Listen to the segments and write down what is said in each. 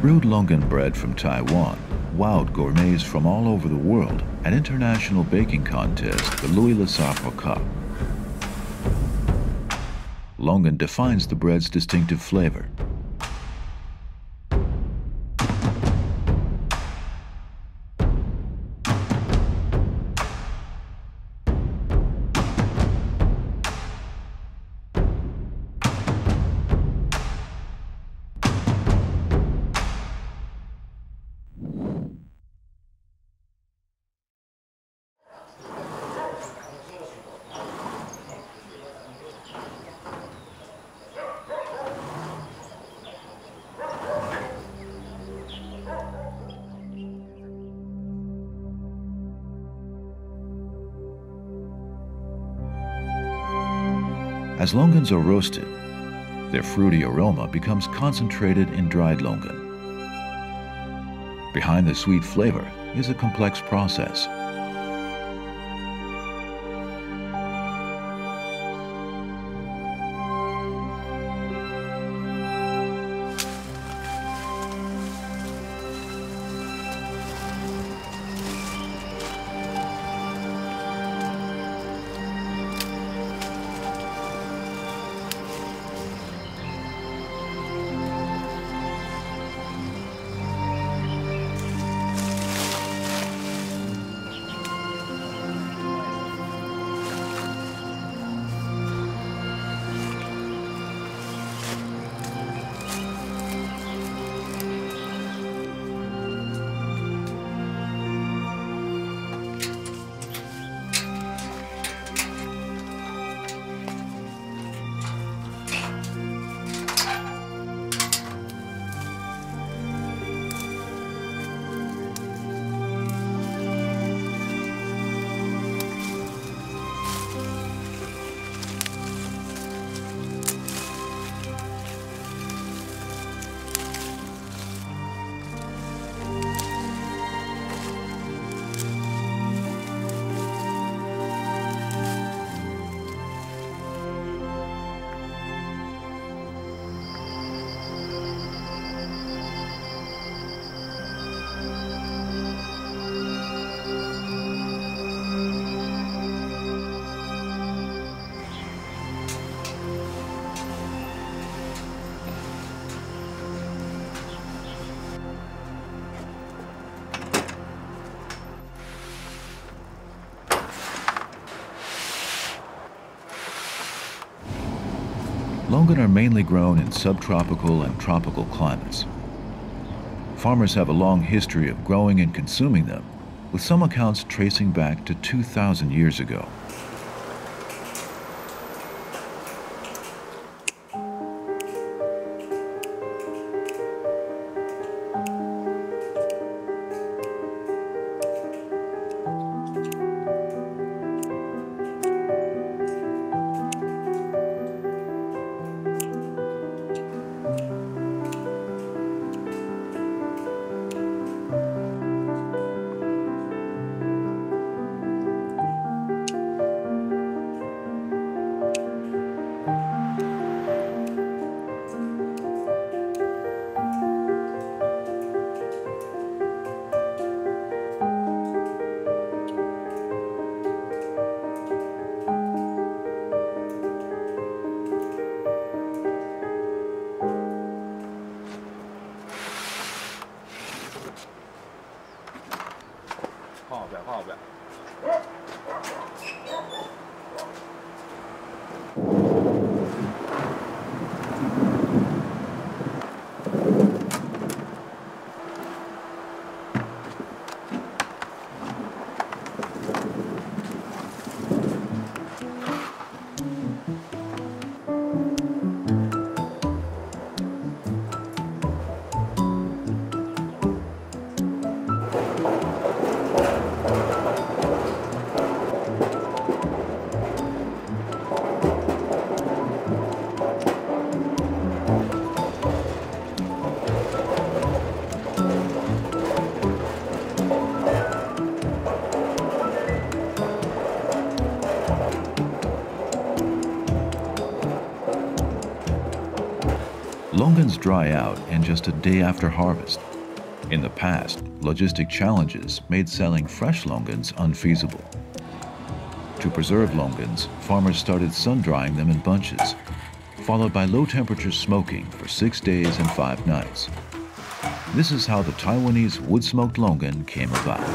Brewed Longan Bread from Taiwan wowed gourmets from all over the world at international baking contest, the Louis Lesaffre Cup. Longan defines the bread's distinctive flavor. As longans are roasted, their fruity aroma becomes concentrated in dried longan. Behind the sweet flavor is a complex process. Longan are mainly grown in subtropical and tropical climates. Farmers have a long history of growing and consuming them, with some accounts tracing back to 2,000 years ago. Longans dry out in just a day after harvest. In the past, logistic challenges made selling fresh longans unfeasible. To preserve longans, farmers started sun-drying them in bunches, followed by low-temperature smoking for 6 days and 5 nights. This is how the Taiwanese wood-smoked longan came about.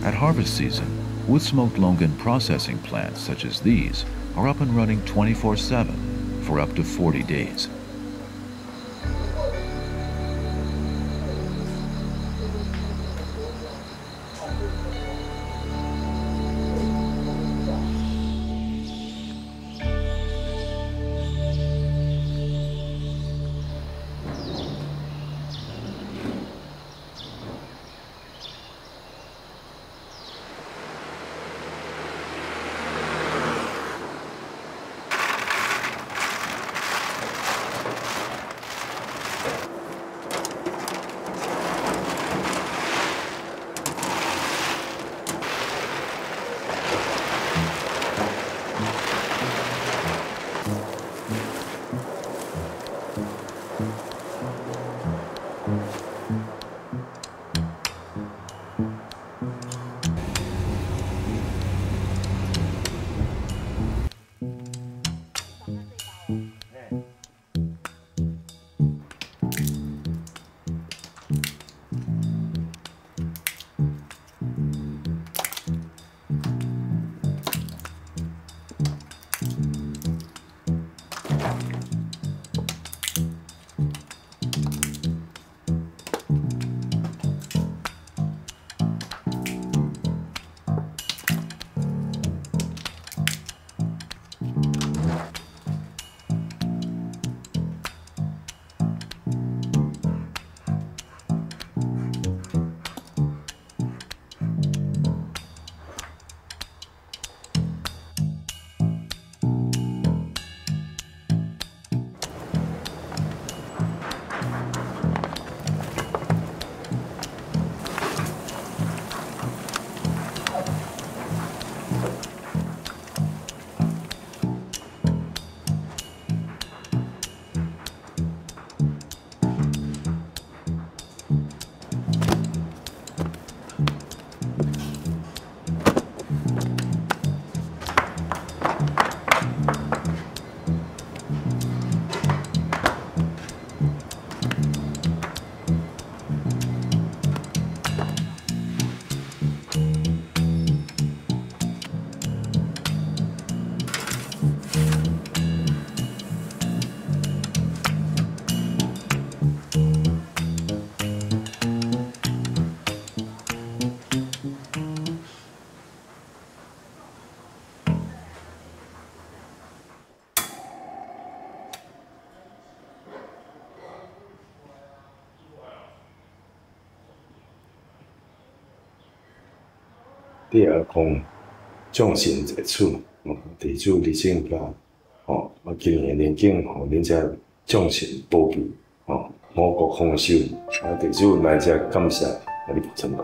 At harvest season, wood-smoked longan processing plants such as these are up and running 24/7 for up to 40 days. 第二空众神在处，地主理性化，今年年景恁遮众神保庇，五谷丰收，地主咱遮感谢，你保存吧。